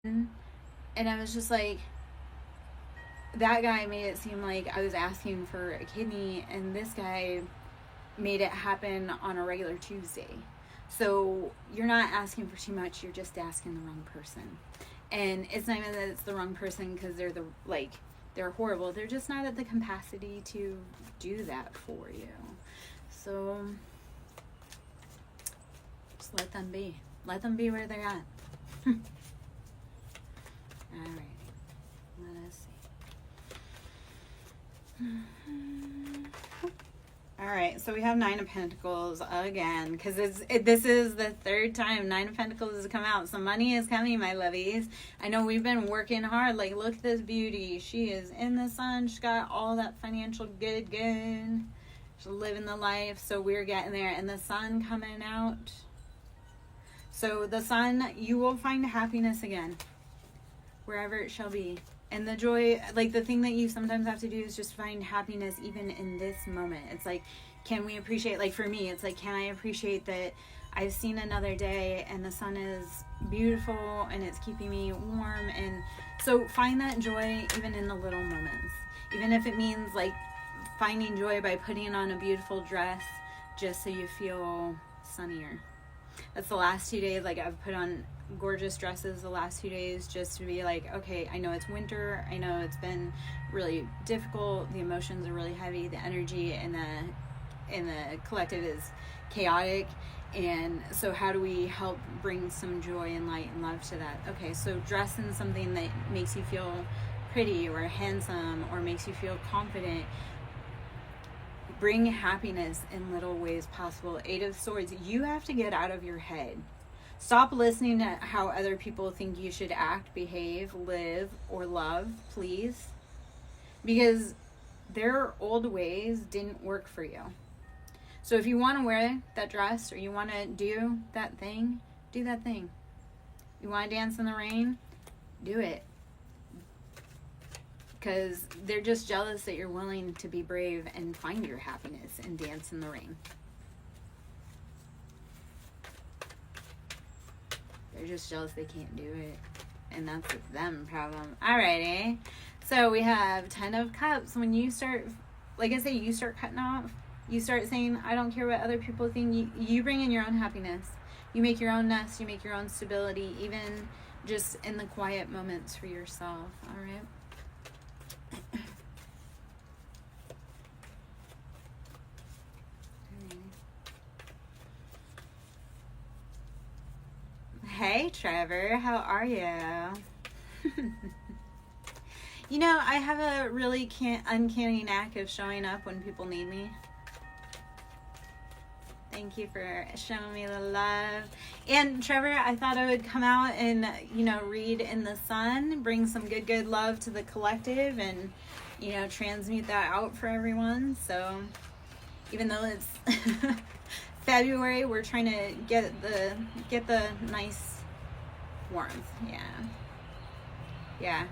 And I was just like, that guy made it seem like I was asking for a kidney, and this guy made it happen on a regular Tuesday. So you're not asking for too much, you're just asking the wrong person. And it's not even that it's the wrong person because they're horrible. They're just not at the capacity to do that for you. So just let them be. Let them be where they're at. Alright. Let us see. Alright, so we have Nine of Pentacles again, because this is the third time Nine of Pentacles has come out. So money is coming, my lovies. I know we've been working hard. Like, look at this beauty. She is in the sun. She's got all that financial good. She's living the life. So we're getting there. And the sun coming out. So the sun, you will find happiness again, wherever it shall be. And the joy, like the thing that you sometimes have to do is just find happiness even in this moment. It's like, can we appreciate, like for me, it's like, can I appreciate that I've seen another day and the sun is beautiful and it's keeping me warm. And so find that joy even in the little moments. Even if it means like finding joy by putting on a beautiful dress just so you feel sunnier. That's the last 2 days. Like, I've put on gorgeous dresses the last 2 days just to be like, okay, I know it's winter. I know it's been really difficult. The emotions are really heavy. The energy in the collective is chaotic. And so how do we help bring some joy and light and love to that? Okay, so dress in something that makes you feel pretty or handsome or makes you feel confident. Bring happiness in little ways possible. Eight of Swords. You have to get out of your head. Stop listening to how other people think you should act, behave, live, or love, please. Because their old ways didn't work for you. So if you want to wear that dress or you want to do that thing, do that thing. You want to dance in the rain? Do it. Because they're just jealous that you're willing to be brave and find your happiness and dance in the rain. They're just jealous they can't do it. And that's a them problem. Alrighty. So we have 10 of Cups. When you start, like I say, you start cutting off. You start saying, I don't care what other people think. You bring in your own happiness. You make your own nest. You make your own stability. Even just in the quiet moments for yourself. Alright. Hey Trevor, how are you? You know, I have a really uncanny knack of showing up when people need me. Thank you for showing me the love. And Trevor, I thought I would come out and, read in the sun, bring some good love to the collective and, transmute that out for everyone. So even though it's February, we're trying to get the nice warmth. Yeah.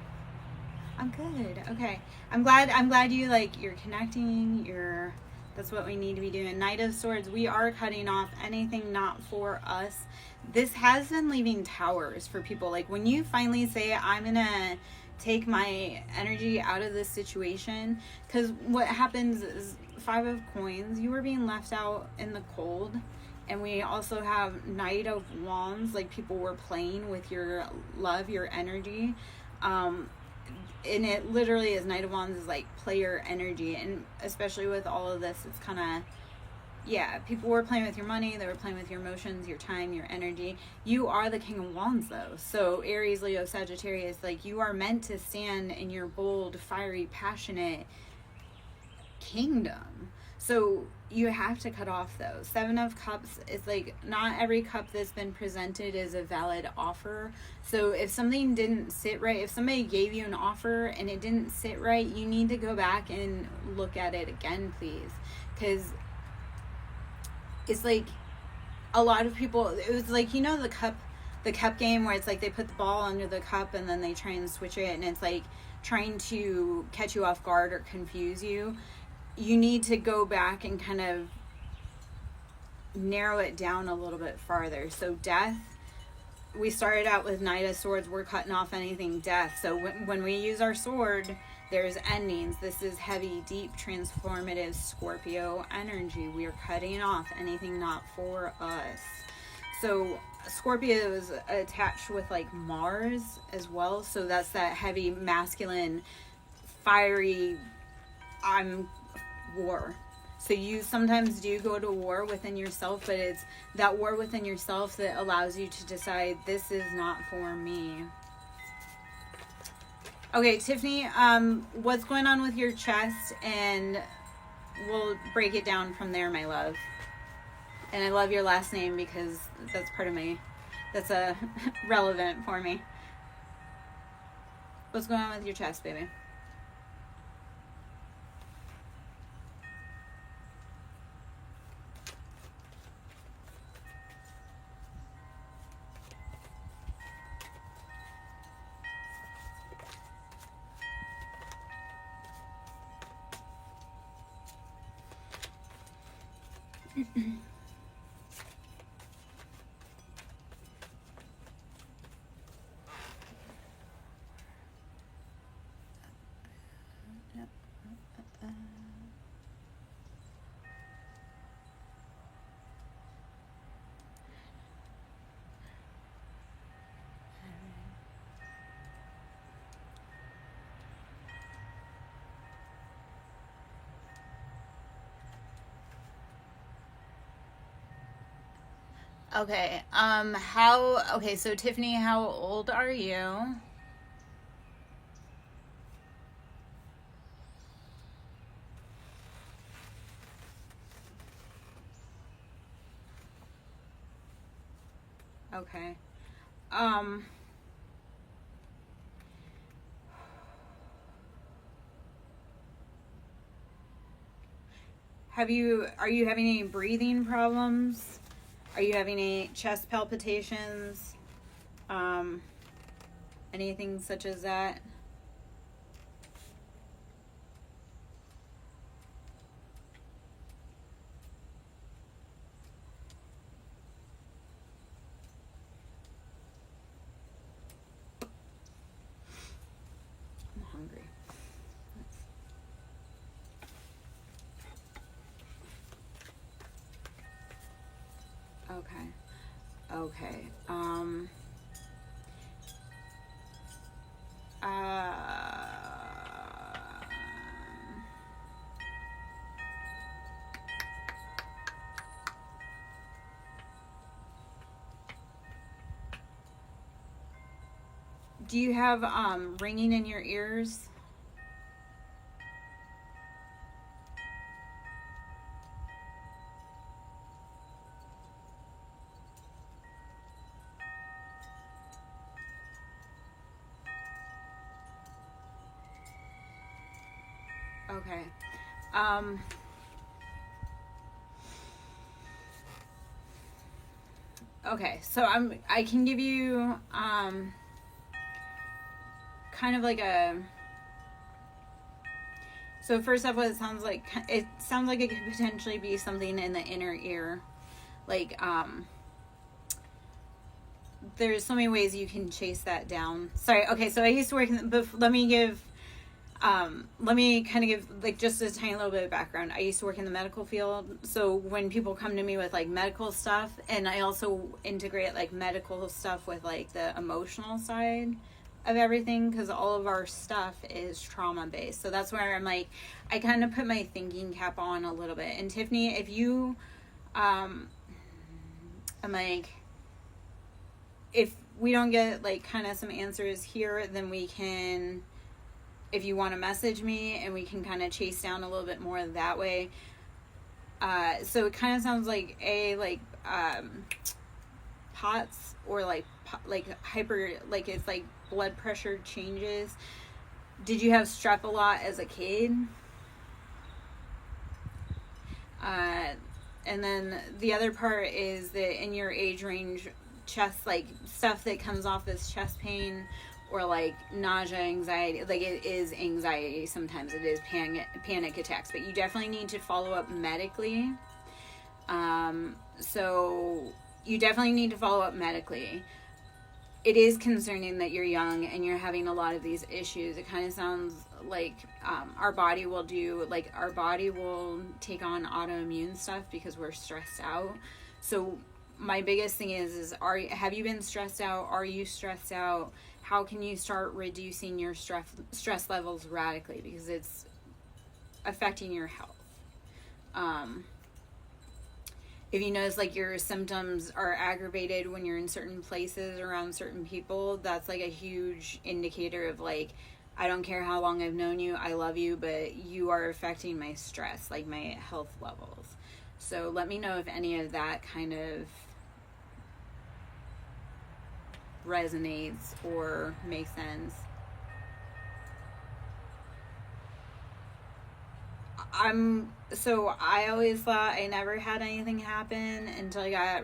I'm good. Okay. I'm glad you you're connecting. That's what we need to be doing. Knight of Swords, we are cutting off anything not for us. This has been leaving towers for people. Like when you finally say, I'm gonna take my energy out of this situation, because what happens is 5 of Coins, you were being left out in the cold. And we also have Knight of Wands, like people were playing with your love, your energy. And it literally is, Knight of Wands is like player energy. And especially with all of this, it's kind of, people were playing with your money. They were playing with your emotions, your time, your energy. You are the King of Wands though. So Aries, Leo, Sagittarius, like you are meant to stand in your bold, fiery, passionate kingdom. So you have to cut off those. 7 of Cups is like, not every cup that's been presented is a valid offer. So if something didn't sit right, if somebody gave you an offer and it didn't sit right, you need to go back and look at it again, please. Because it's like a lot of people, it was like, the cup game where it's like they put the ball under the cup and then they try and switch it and it's like trying to catch you off guard or confuse you. You need to go back and kind of narrow it down a little bit farther. So Death we started out with Knight of Swords. We're cutting off anything death. So when we use our sword, there's endings. This is heavy, deep, transformative Scorpio energy. We are cutting off anything not for us. So Scorpio is attached with like Mars as well. So that's that heavy, masculine, fiery, I'm war. So you sometimes do go to war within yourself, but it's that war within yourself that allows you to decide, this is not for me. Okay, Tiffany, what's going on with your chest? And we'll break it down from there, my love. And I love your last name because that's part of me. That's relevant for me. What's going on with your chest, baby? Okay, so Tiffany, how old are you? Okay. Are you having any breathing problems? Are you having any chest palpitations? Anything such as that? I'm hungry. Okay. Do you have ringing in your ears? Okay. Okay, so I can give you kind of like so first off, what it sounds like it could potentially be something in the inner ear. Like there's so many ways you can chase that down. Sorry, okay, so I used to work let me kind of give like just a tiny little bit of background. I used to work in the medical field, so when people come to me with like medical stuff, and I also integrate like medical stuff with like the emotional side of everything, because all of our stuff is trauma based. So that's where I'm like, I kind of put my thinking cap on a little bit. And Tiffany, if you I'm like, if we don't get like kind of some answers here, then we can, if you want to message me and we can kind of chase down a little bit more that way. So it kind of sounds like POTS, or like hyper, like it's like blood pressure changes. Did you have strep a lot as a kid? And then the other part is that in your age range, chest, like stuff that comes off as chest pain or like nausea, anxiety, like it is anxiety. Sometimes it is panic attacks, but you definitely need to follow up medically. So you definitely need to follow up medically. it is concerning that you're young and you're having a lot of these issues. It kind of sounds like our body will take on autoimmune stuff because we're stressed out. So my biggest thing is have you been stressed out? Are you stressed out? How can you start reducing your stress levels radically, because it's affecting your health. If you notice like your symptoms are aggravated when you're in certain places around certain people, that's like a huge indicator of like, I don't care how long I've known you, I love you, but you are affecting my stress, like my health levels. So let me know if any of that kind of resonates or makes sense. I always thought I never had anything happen until I got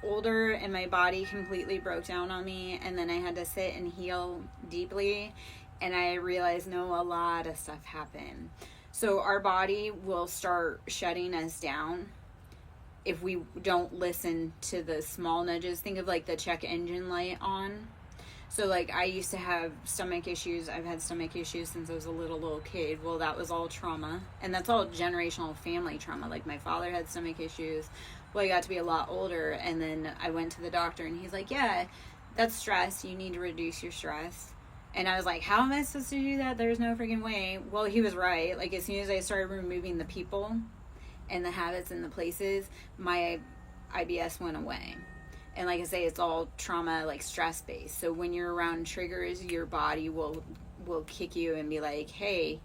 older and my body completely broke down on me, and then I had to sit and heal deeply, and I realized a lot of stuff happened. So our body will start shutting us down if we don't listen to the small nudges. Think of like the check engine light on. So like I used to have stomach issues. I've had stomach issues since I was a little kid. Well, that was all trauma, and that's all generational family trauma. Like my father had stomach issues. Well, I got to be a lot older, and then I went to the doctor, and he's like, yeah, that's stress. You need to reduce your stress. And I was like, how am I supposed to do that? There's no freaking way. Well, he was right. Like as soon as I started removing the people and the habits and the places, my IBS went away. And like I say, it's all trauma, like stress based. So when you're around triggers, your body will kick you and be like, hey,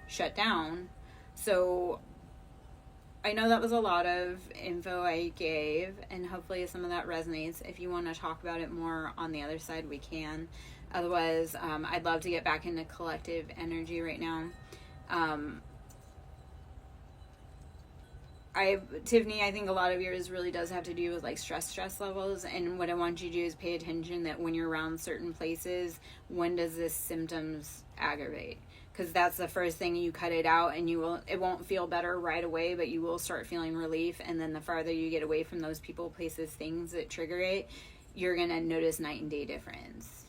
shut down. So I know that was a lot of info I gave, and hopefully some of that resonates. If you want to talk about it more on the other side, we can. Otherwise, I'd love to get back into collective energy right now. Tiffany, I think a lot of yours really does have to do with like stress levels. And what I want you to do is pay attention that when you're around certain places, when does this symptoms aggravate? Because that's the first thing. You cut it out, and it won't feel better right away, but you will start feeling relief. And then the farther you get away from those people, places, things that trigger it, you're going to notice night and day difference.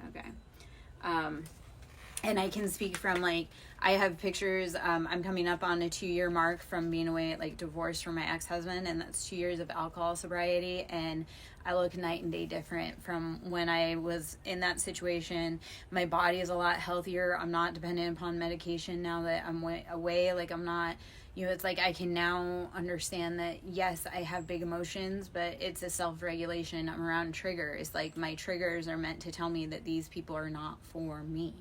Okay. And I can speak from like, I have pictures. I'm coming up on a 2-year mark from being away, like divorced from my ex-husband, and that's 2 years of alcohol sobriety. And I look night and day different from when I was in that situation. My body is a lot healthier. I'm not dependent upon medication now that I'm away. Like I'm not, it's like I can now understand that, yes, I have big emotions, but it's a self-regulation. I'm around triggers. Like my triggers are meant to tell me that these people are not for me.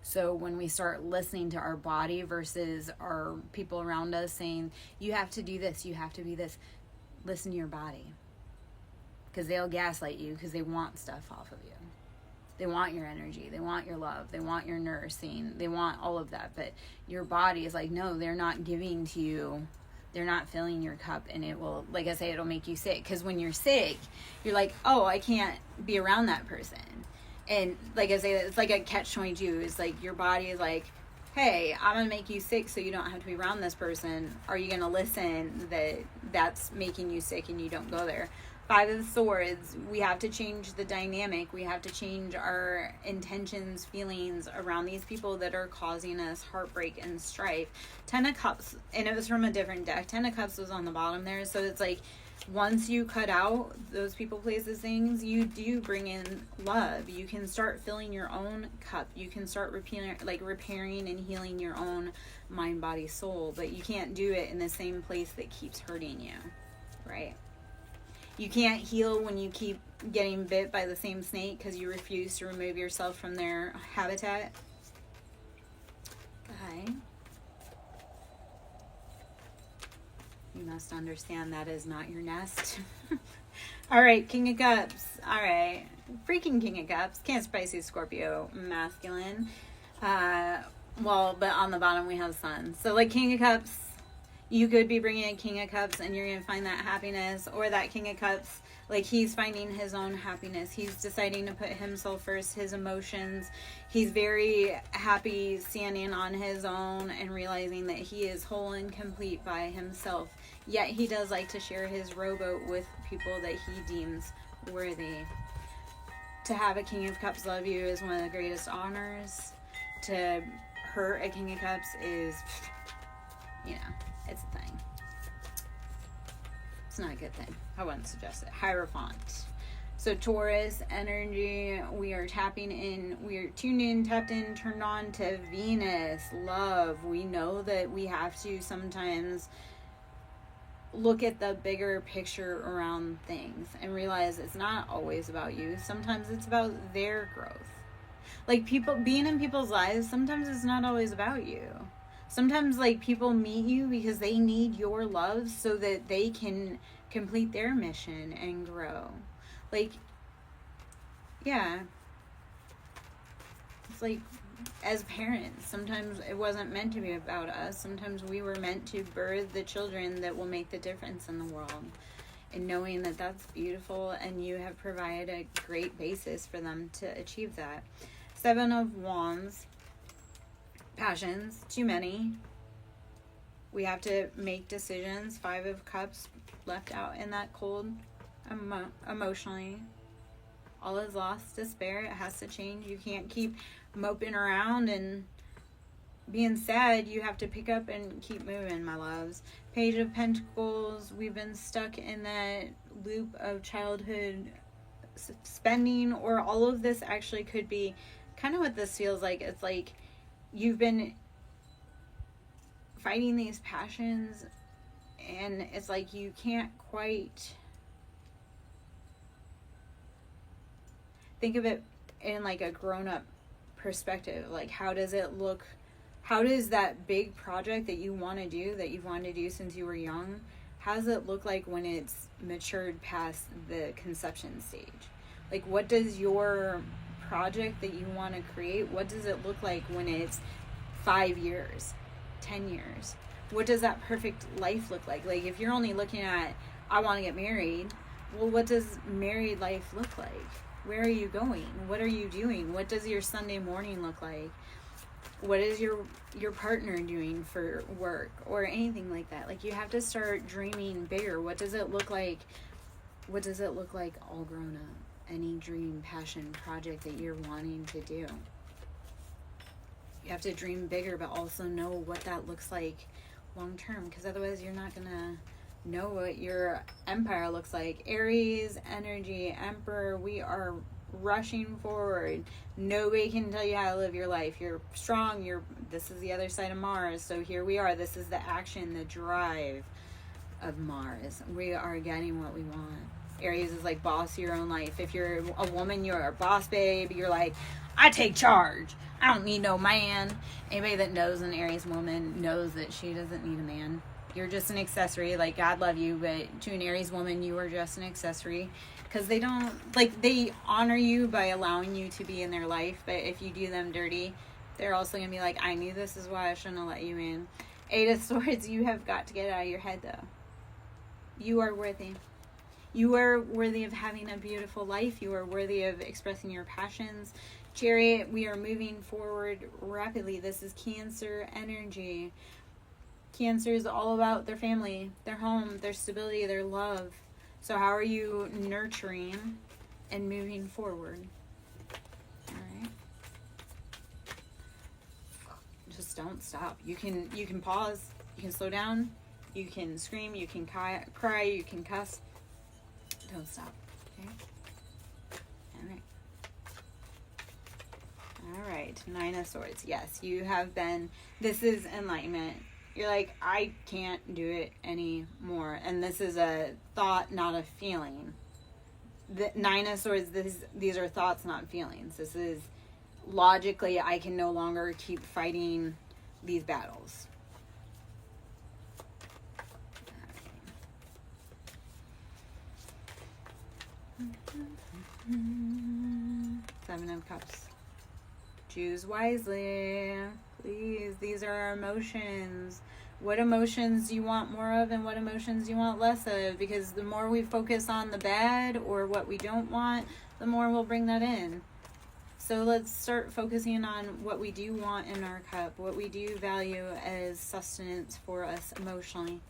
So when we start listening to our body versus our people around us saying, you have to do this, you have to be this, listen to your body. Because they'll gaslight you because they want stuff off of you. They want your energy. They want your love. They want your nursing. They want all of that. But your body is like, no, they're not giving to you. They're not filling your cup. And it will, like I say, it'll make you sick. Because when you're sick, you're like, oh, I can't be around that person. And like I say, it's like a catch-22. It's like your body is like, hey, I'm going to make you sick so you don't have to be around this person. Are you going to listen that that's making you sick and you don't go there? 5 of Swords, we have to change the dynamic. We have to change our intentions, feelings around these people that are causing us heartbreak and strife. 10 of Cups, and it was from a different deck. 10 of Cups was on the bottom there. So it's like, once you cut out those people, places, things, you do bring in love. You can start filling your own cup. You can start repairing and healing your own mind, body, soul. But you can't do it in the same place that keeps hurting you, right? You can't heal when you keep getting bit by the same snake because you refuse to remove yourself from their habitat. Okay. You must understand that is not your nest. All right, King of Cups. All right. Freaking King of Cups. Cancer, Pisces, Scorpio, masculine. But on the bottom we have Sun. So like King of Cups, you could be bringing a King of Cups and you're going to find that happiness, or that King of Cups, like he's finding his own happiness. He's deciding to put himself first, his emotions. He's very happy standing on his own and realizing that he is whole and complete by himself. Yet he does like to share his rowboat with people that he deems worthy. To have a King of Cups love you is one of the greatest honors. To hurt a King of Cups is, it's a thing. It's not a good thing. I wouldn't suggest it. Hierophant. So Taurus energy, we are tapping in, we are tuned in, tapped in, turned on to Venus, love. We know that we have to sometimes look at the bigger picture around things and realize it's not always about you. Sometimes it's about their growth. Like people, being in people's lives, sometimes it's not always about you. Sometimes like people meet you because they need your love so that they can complete their mission and grow. Like, yeah. It's like, as parents, sometimes it wasn't meant to be about us. Sometimes we were meant to birth the children that will make the difference in the world. And knowing that that's beautiful and you have provided a great basis for them to achieve that. 7 of Wands. Passions, too many. We have to make decisions. 5 of Cups left out in that cold. Emotionally, all is lost, despair. It has to change. You can't keep moping around and being sad. You have to pick up and keep moving, my loves. Page of Pentacles, we've been stuck in that loop of childhood spending, or all of this actually could be kind of what this feels like. It's like you've been fighting these passions and it's like you can't quite think of it in like a grown-up perspective. Like, how does it look? How does that big project that you want to do, that you've wanted to do since you were young, how does it look like when it's matured past the conception stage? Like, what does your project that you want to create, what does it look like when it's 5 years, 10 years? What does that perfect life look like? Like, if you're only looking at, I want to get married, well, what does married life look like? Where are you going? What are you doing? What does your Sunday morning look like? What is your partner doing for work or anything like that? Like, you have to start dreaming bigger. What does it look like? What does it look like all grown up? Any dream, passion, project that you're wanting to do. You have to dream bigger, but also know what that looks like long term, because otherwise you're not going to know what your empire looks like. Aries energy, Emperor, we are rushing forward. Nobody can tell you how to live your life. You're strong. This is the other side of Mars. So here we are. This is the action, the drive of Mars. We are getting what we want. Aries is like boss your own life. If you're a woman, you're a boss babe. You're like, I take charge. I don't need no man. Anybody that knows an Aries woman knows that she doesn't need a man. You're just an accessory. Like, God love you, but to an Aries woman, you are just an accessory. Because they don't, like, they honor you by allowing you to be in their life, but if you do them dirty, they're also going to be like, I knew this is why I shouldn't have let you in. 8 of Swords, you have got to get out of your head, though. You are worthy. You are worthy of having a beautiful life. You are worthy of expressing your passions. Chariot, we are moving forward rapidly. This is Cancer energy. Cancer is all about their family, their home, their stability, their love. So how are you nurturing and moving forward? All right. Just don't stop. You can pause. You can slow down. You can scream. You can cry. You can cuss. Don't stop. Okay. All right. All right. 9 of Swords. Yes, you have been. This is enlightenment. You're like, I can't do it anymore. And this is a thought, not a feeling. The 9 of Swords, these are thoughts, not feelings. This is logically, I can no longer keep fighting these battles. Seven of Cups. Choose wisely. Please, these are our emotions. What emotions do you want more of and what emotions do you want less of? Because the more we focus on the bad or what we don't want, the more we'll bring that in. So let's start focusing on what we do want in our cup, what we do value as sustenance for us emotionally,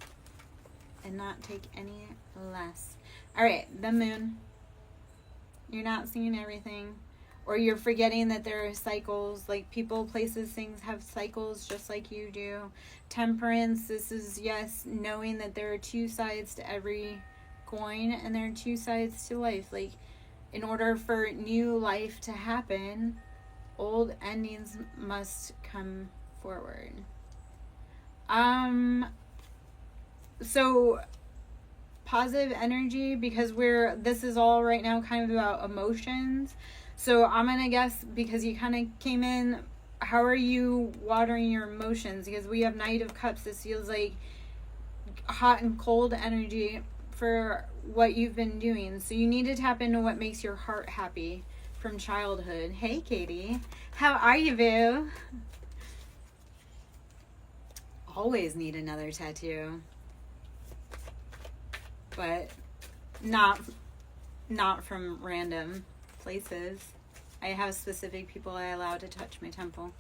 and not take any less. All right, the moon. You're not seeing everything. Or you're forgetting that there are cycles. Like people, places, things have cycles just like you do. Temperance, this is, yes, knowing that there are two sides to every coin and there are two sides to life. Like, in order for new life to happen, old endings must come forward. So positive energy, because this is all right now kind of about emotions. So I'm gonna guess, because you kind of came in, how are you watering your emotions? Because we have Knight of Cups. This feels like hot and cold energy for what you've been doing. So you need to tap into what makes your heart happy from childhood. Hey, Katie. How are you, boo? Always need another tattoo. But not from random places. I have specific people I allow to touch my temple.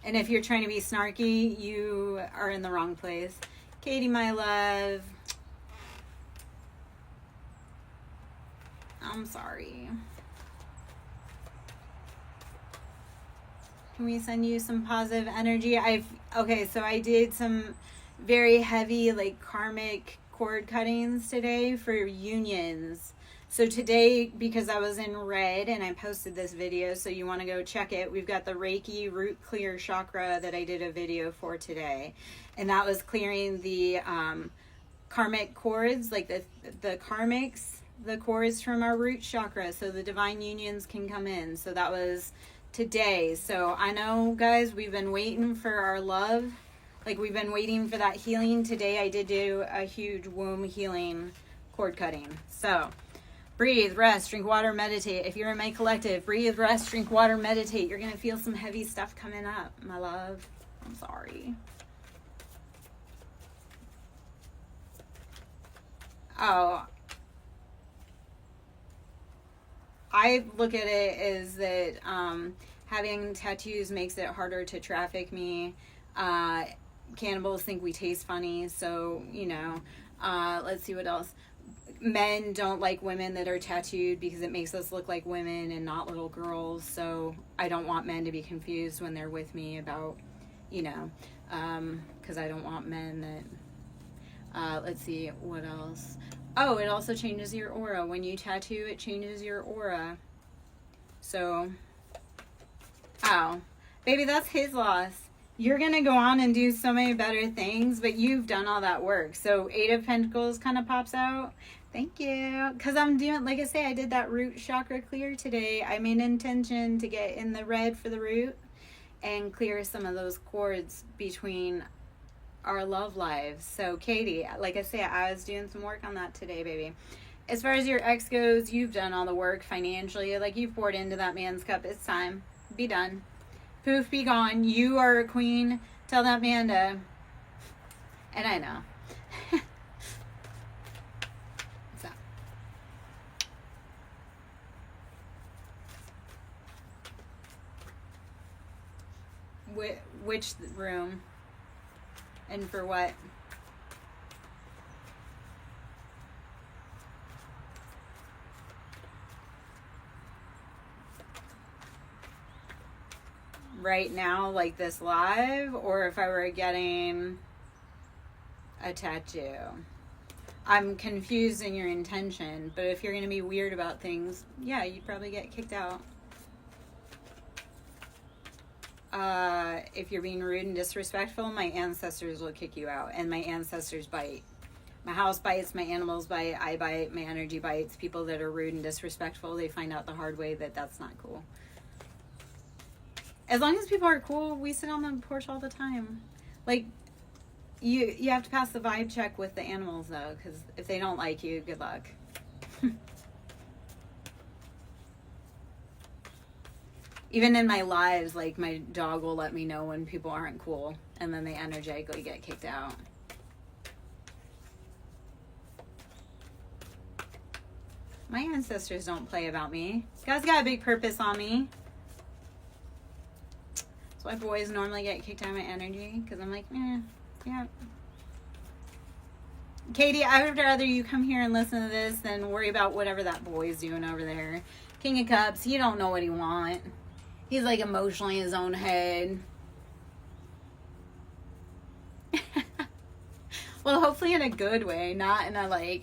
And if you're trying to be snarky, you are in the wrong place. Katie, my love. I'm sorry. Can we send you some positive energy? Okay, so I did some very heavy, like, karmic cord cuttings today for unions. So today, because I was in red and I posted this video, so you want to go check it, we've got the Reiki root clear chakra that I did a video for today. And that was clearing the karmic cords, like the karmics, the cords from our root chakra, so the divine unions can come in. So that was today. So I know, guys, we've been waiting for our love. Like, we've been waiting for that healing. Today I did do a huge womb healing cord cutting. So breathe, rest, drink water, meditate. If you're in my collective, breathe, rest, drink water, meditate. You're going to feel some heavy stuff coming up, my love. I'm sorry. Oh, I look at it as that having tattoos makes it harder to traffic me. Cannibals think we taste funny, so, you know, let's see what else. Men don't like women that are tattooed because it makes us look like women and not little girls, so I don't want men to be confused when they're with me about, you know, because I don't want men that, let's see, what else. Oh, it also changes your aura. When you tattoo, it changes your aura. So, oh, baby, that's his loss. You're going to go on and do so many better things, but you've done all that work. So 8 of Pentacles kind of pops out. Thank you. Because I'm doing, like I say, I did that root chakra clear today. I made an intention to get in the red for the root and clear some of those cords between our love lives. So Katie, like I say, I was doing some work on that today, baby. As far as your ex goes, you've done all the work financially. Like, you've poured into that man's cup. It's time. Be done. Poof, be gone. You are a queen. Tell that man to. And I know. So. Which room? And for what? Right now, like this live, or if I were getting a tattoo? I'm confused in your intention, but if you're going to be weird about things, yeah, you'd probably get kicked out. If you're being rude and disrespectful, my ancestors will kick you out, and my ancestors bite. My house bites, my animals bite, I bite, my energy bites. People that are rude and disrespectful, they find out the hard way that that's not cool. As long as people are cool, we sit on the porch all the time. Like, you have to pass the vibe check with the animals, though, because if they don't like you, good luck. Even in my lives, like, my dog will let me know when people aren't cool, and then they energetically get kicked out. My ancestors don't play about me. God's got a big purpose on me. That's why boys normally get kicked out of my energy, because I'm like, yeah. Katie, I would rather you come here and listen to this than worry about whatever that boy's doing over there. King of Cups, he don't know what he want. He's like emotionally in his own head. Well, hopefully in a good way, not in a like,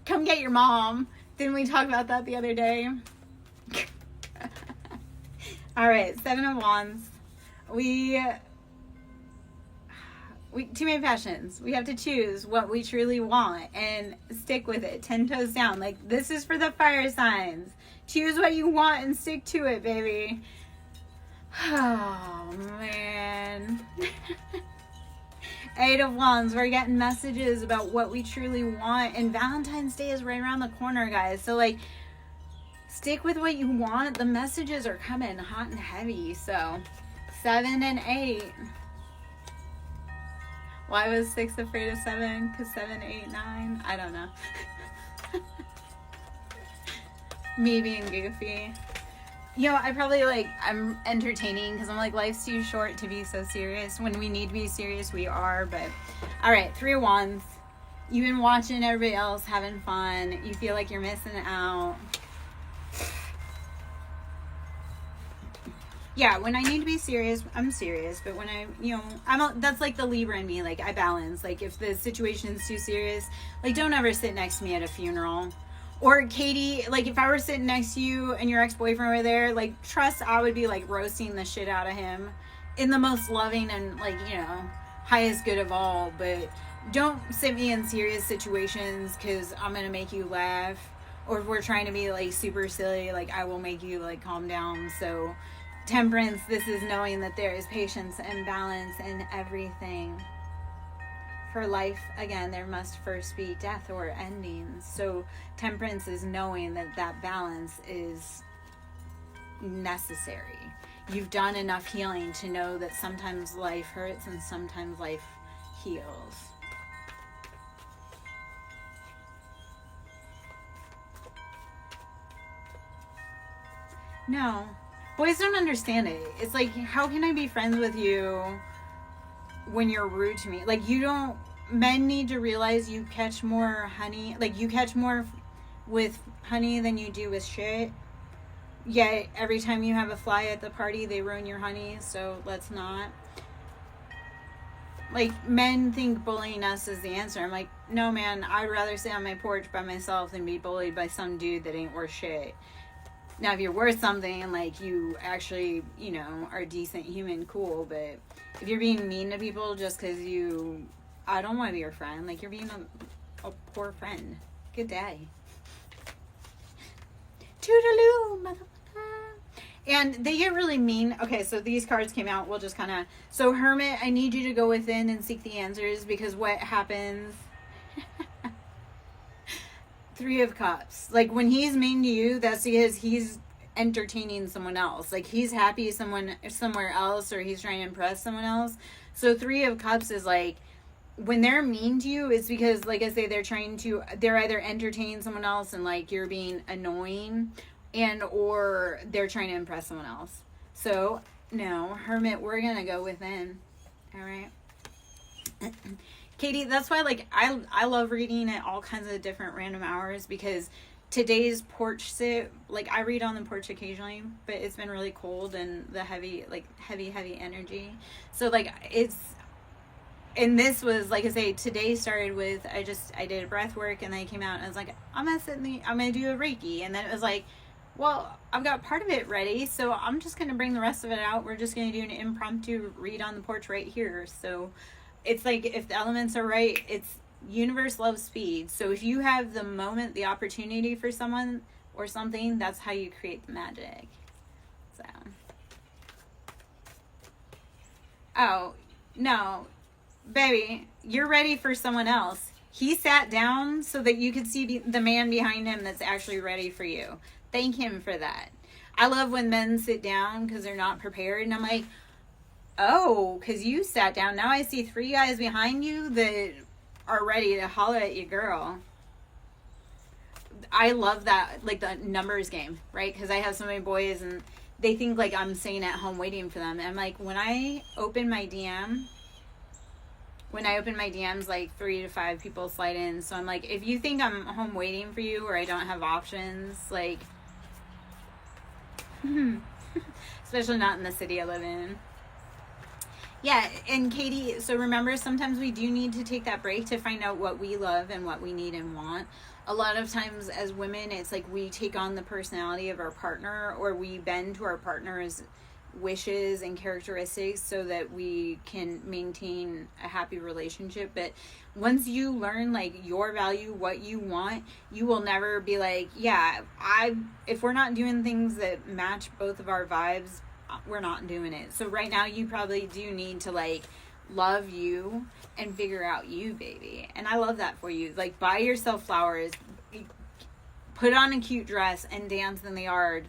come get your mom. Didn't we talk about that the other day? All right, Seven of Wands. We too many passions. We have to choose what we truly want and stick with it. 10 toes down. Like, this is for the fire signs. Choose what you want and stick to it, baby. Oh, man. 8 of Wands. We're getting messages about what we truly want. And Valentine's Day is right around the corner, guys. So, like, stick with what you want. The messages are coming hot and heavy. So, 7 and 8. Why was 6 afraid of 7? Because 7, 8, 9. I don't know. Me being goofy. You know, I probably I'm entertaining because I'm like, life's too short to be so serious. When we need to be serious, we are. But, all right, 3 of Wands. You've been watching everybody else having fun. You feel like you're missing out. Yeah, when I need to be serious, I'm serious. But when that's like the Libra in me. Like, I balance. Like, if the situation's too serious, like, don't ever sit next to me at a funeral. Or, Katie, like, if I were sitting next to you and your ex-boyfriend were there, like, trust I would be, like, roasting the shit out of him in the most loving and, like, highest good of all. But don't sit me in serious situations because I'm going to make you laugh. Or if we're trying to be, like, super silly, like, I will make you, like, calm down. So, Temperance, this is knowing that there is patience and balance in everything. For life, again, there must first be death or endings. So Temperance is knowing that that balance is necessary. You've done enough healing to know that sometimes life hurts and sometimes life heals. No. Boys don't understand it. It's like, how can I be friends with you when you're rude to me? Like, men need to realize you catch more honey. Like, you catch more with honey than you do with shit. Yet, every time you have a fly at the party, they ruin your honey. So, let's not. Like, men think bullying us is the answer. I'm like, no, man, I'd rather sit on my porch by myself than be bullied by some dude that ain't worth shit. Now, if you're worth something, like, you actually, are a decent human, cool. But if you're being mean to people just because I don't want to be your friend. Like, you're being a poor friend. Good day. Toodaloo, motherfucker. And they get really mean. Okay, so these cards came out. We'll just kind of... So, Hermit, I need you to go within and seek the answers. Because what happens... 3 of Cups. Like, when he's mean to you, that's because he's entertaining someone else. Like, he's happy somewhere else, or he's trying to impress someone else. So 3 of Cups is like, when they're mean to you, it's because, like I say, they're either entertaining someone else and, like, you're being annoying, or they're trying to impress someone else. So, no, Hermit, we're gonna go within. All right. Katie, that's why, like, I love reading at all kinds of different random hours, because today's porch sit, like, I read on the porch occasionally, but it's been really cold and the heavy energy. So, like, and this was, like I say, today started with, I did a breath work, and then I came out and I was like, I'm going to do a Reiki. And then it was like, well, I've got part of it ready, so I'm just going to bring the rest of it out. We're just going to do an impromptu read on the porch right here. So, it's like, if the elements are right, it's universe loves speed. So if you have the moment, the opportunity for someone or something, that's how you create the magic. So. Oh, no. Baby, you're ready for someone else. He sat down so that you could see the man behind him that's actually ready for you. Thank him for that. I love when men sit down because they're not prepared. And I'm like, oh, because you sat down. Now I see 3 guys behind you that are ready to holler at you, girl. I love that, like, the numbers game, right? Because I have so many boys, and they think, like, I'm sitting at home waiting for them. And I'm like, when I open my DM, when I open my DMs, like 3 to 5 people slide in. So I'm like, if you think I'm home waiting for you or I don't have options, like, especially not in the city I live in. Yeah, and Katie, so remember, sometimes we do need to take that break to find out what we love and what we need and want. A lot of times as women, it's like we take on the personality of our partner, or we bend to our partner's wishes and characteristics so that we can maintain a happy relationship. But once you learn like your value, what you want, you will never be like, yeah, if we're not doing things that match both of our vibes, we're not doing it. So right now you probably do need to like love you and figure out you, baby. And I love that for you. Like, buy yourself flowers, put on a cute dress and dance in the yard.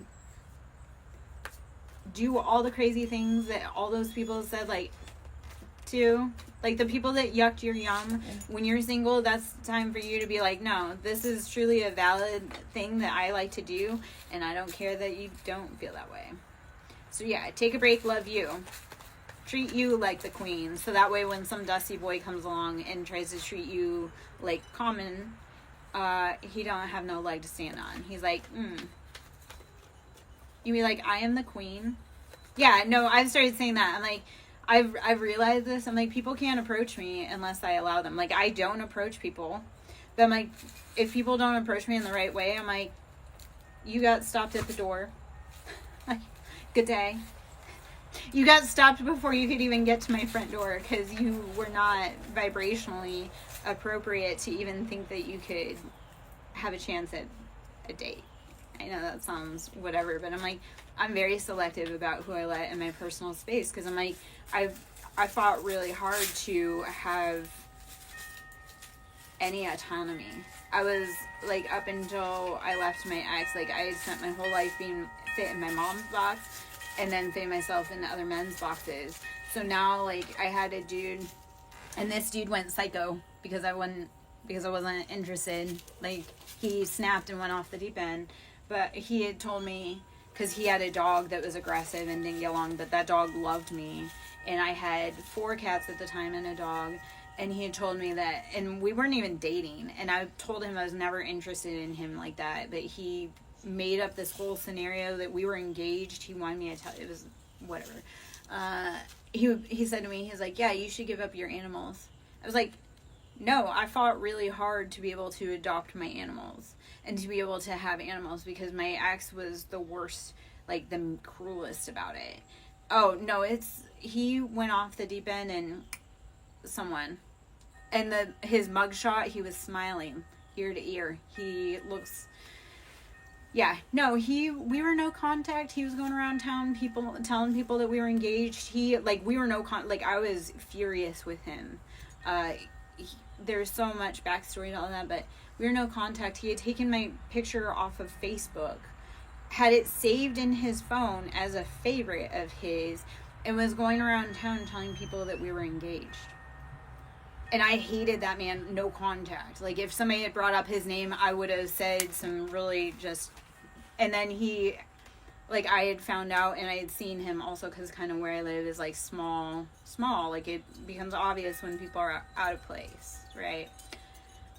Do all the crazy things that all those people said like to, like the people that yucked your yum. When you're single, that's time for you to be like, no, this is truly a valid thing that I like to do, and I don't care that you don't feel that way. So yeah, take a break, love you. Treat you like the queen. So that way when some dusty boy comes along and tries to treat you like common, he don't have no leg to stand on. He's like, You be like, I am the queen. Yeah, no, I've started saying that. I'm like, I've realized this. I'm like, people can't approach me unless I allow them. Like, I don't approach people. But I'm like, if people don't approach me in the right way, I'm like, you got stopped at the door. Good day. You got stopped before you could even get to my front door because you were not vibrationally appropriate to even think that you could have a chance at a date. I know that sounds whatever, but I'm like, I'm very selective about who I let in my personal space because I'm like, I fought really hard to have any autonomy. I was like, up until I left my ex, like I had spent my whole life being fit in my mom's box and then fit myself into other men's boxes. So now like I had a dude, and this dude went psycho because I wasn't interested. Like, he snapped and went off the deep end. But he had told me, because he had a dog that was aggressive and didn't get along, but that dog loved me. And I had 4 cats at the time and a dog. And he had told me that, and we weren't even dating. And I told him I was never interested in him like that. But he made up this whole scenario that we were engaged. He wanted me to tell, it was whatever. He said to me, he's like, yeah, you should give up your animals. I was like, no, I fought really hard to be able to adopt my animals and to be able to have animals because my ex was the worst, like the cruelest about it. Oh, no, he went off the deep end and his mugshot, he was smiling ear to ear. He looks, yeah, no, we were no contact. He was going around town, telling people that we were engaged. We were I was furious with him. There's so much backstory to all that, but we were no contact. He had taken my picture off of Facebook, had it saved in his phone as a favorite of his, and was going around town telling people that we were engaged. And I hated that man, no contact. Like, if somebody had brought up his name, I would have said some really just... And then I had found out, and I had seen him also, because kind of where I live is, like, small. Like, it becomes obvious when people are out of place, right?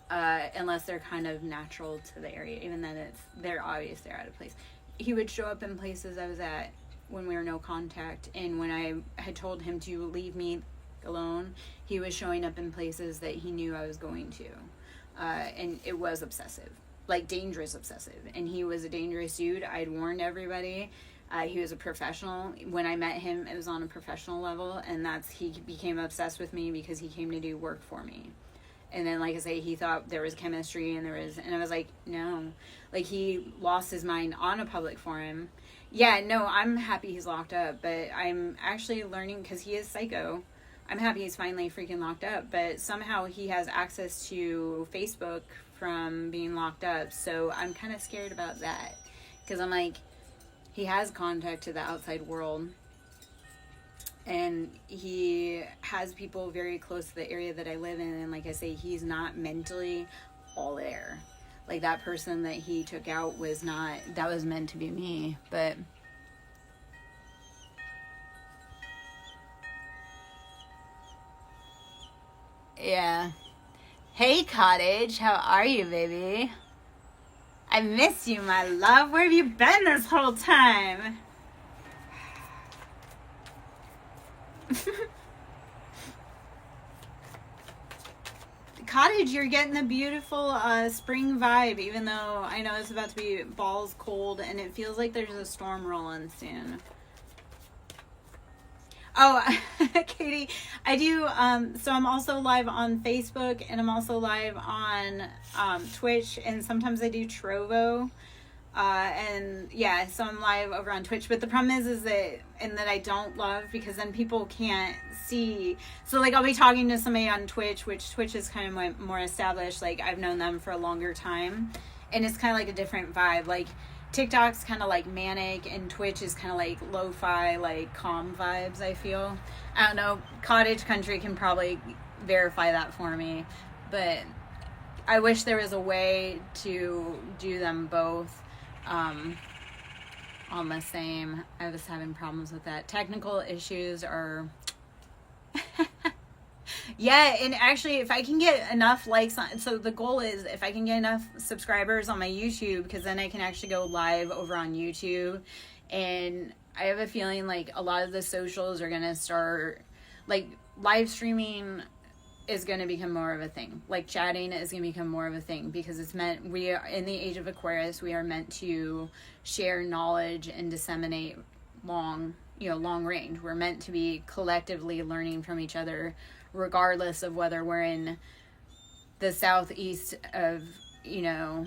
Unless they're kind of natural to the area. Even then, they're obvious they're out of place. He would show up in places I was at when we were no contact, and when I had told him to leave me alone, he was showing up in places that he knew I was going to. And it was obsessive. Like, dangerous obsessive. And he was a dangerous dude. I'd warned everybody. He was a professional. When I met him, it was on a professional level, and he became obsessed with me because he came to do work for me. And then, like I say, he thought there was chemistry, and I was like, no. Like, he lost his mind on a public forum. Yeah, no, I'm happy he's locked up, but I'm actually learning, because he is psycho. I'm happy he's finally freaking locked up, but somehow he has access to Facebook from being locked up, so I'm kind of scared about that, because I'm like, he has contact to the outside world, and he has people very close to the area that I live in, and like I say, he's not mentally all there. Like, that person that he took out was meant to be me, but... Yeah. Hey, Cottage. How are you, baby? I miss you, my love. Where have you been this whole time? Cottage, you're getting the beautiful spring vibe, even though I know it's about to be balls cold and it feels like there's a storm rolling soon. Oh, Katie, I do, so I'm also live on Facebook and I'm also live on Twitch, and sometimes I do Trovo. And yeah, so I'm live over on Twitch, but the problem is that, and that I don't love, because then people can't see. So like I'll be talking to somebody on Twitch, which Twitch is kind of more established. Like I've known them for a longer time, and it's kind of like a different vibe. Like TikTok's kind of like manic, and Twitch is kind of like lo-fi, like calm vibes, I feel. I don't know. Cottage Country can probably verify that for me, but I wish there was a way to do them both on the same. I was having problems with that. Technical issues are yeah, and actually if I can get enough likes on, so the goal is if I can get enough subscribers on my YouTube, because then I can actually go live over on YouTube, and I have a feeling like a lot of the socials are gonna start, like live streaming is going to become more of a thing. Like chatting is going to become more of a thing, because it's meant, we are in the age of Aquarius, we are meant to share knowledge and disseminate long range. We're meant to be collectively learning from each other, regardless of whether we're in the southeast of, the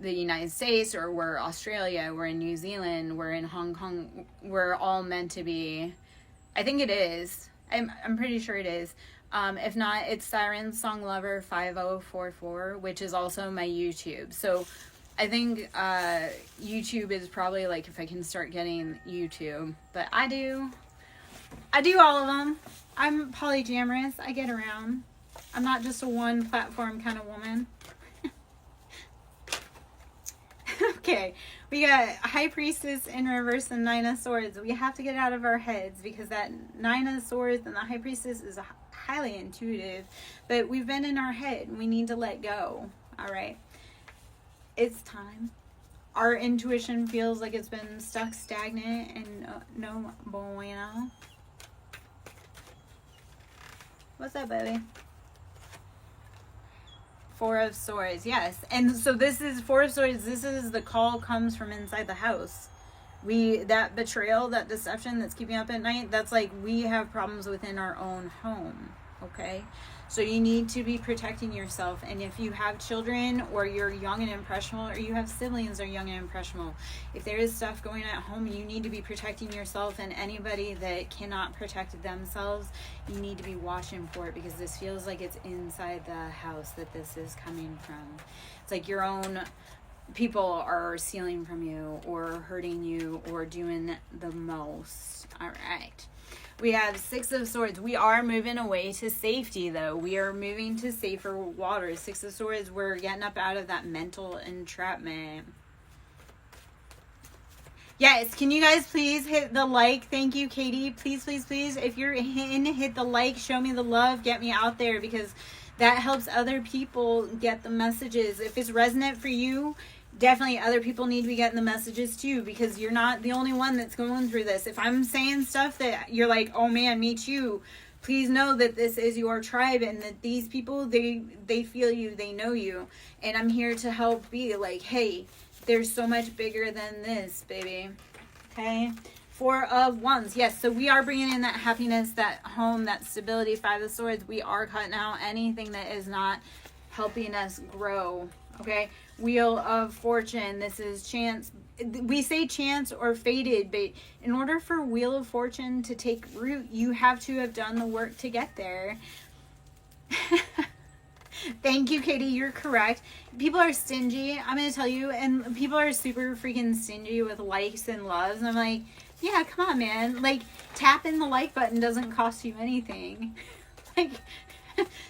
United States, or we're Australia, we're in New Zealand, we're in Hong Kong. We're all meant to be, I think it is. I'm pretty sure it is. If not, it's SirenSong Lover 5044, which is also my YouTube. So I think YouTube is probably like, if I can start getting YouTube. But I do all of them. I'm polyamorous. I get around. I'm not just a one platform kind of woman. Okay, we got High Priestess in reverse and Nine of Swords. We have to get out of our heads, because that Nine of Swords and the High Priestess is highly intuitive, but we've been in our head. We need to let go. All right, it's time. Our intuition feels like it's been stuck stagnant and no bueno. What's up, baby? Four of Swords, yes. And so this is Four of Swords. This is the call comes from inside the house. That betrayal, that deception that's keeping up at night, that's like, we have problems within our own home. Okay? So you need to be protecting yourself. And if you have children, or you're young and impressionable, or you have siblings that are young and impressionable, if there is stuff going on at home, you need to be protecting yourself. And anybody that cannot protect themselves, you need to be watching for it, because this feels like it's inside the house that this is coming from. It's like your own people are stealing from you, or hurting you, or doing the most. All right. We have Six of Swords. We are moving away to safety, though. We are moving to safer waters. Six of Swords, we're getting up out of that mental entrapment. Yes, can you guys please hit the like? Thank you, Katie. Please, please, please. If you're in, hit the like. Show me the love. Get me out there, because that helps other people get the messages. If it's resonant for you, definitely other people need to be getting the messages too, because you're not the only one that's going through this. If I'm saying stuff that you're like, oh man, me too, please know that this is your tribe, and that these people, they feel you, they know you, and I'm here to help be like, hey, there's so much bigger than this, baby. Okay? Four of Wands. Yes, so we are bringing in that happiness, that home, that stability. Five of Swords. We are cutting out anything that is not helping us grow. Okay? Wheel of Fortune. This is chance. We say chance or fated, but in order for Wheel of Fortune to take root, you have to have done the work to get there. Thank you, Katie. You're correct. People are stingy, I'm going to tell you, and people are super freaking stingy with likes and loves. And I'm like, yeah, come on, man. Like, tapping the like button doesn't cost you anything. Like,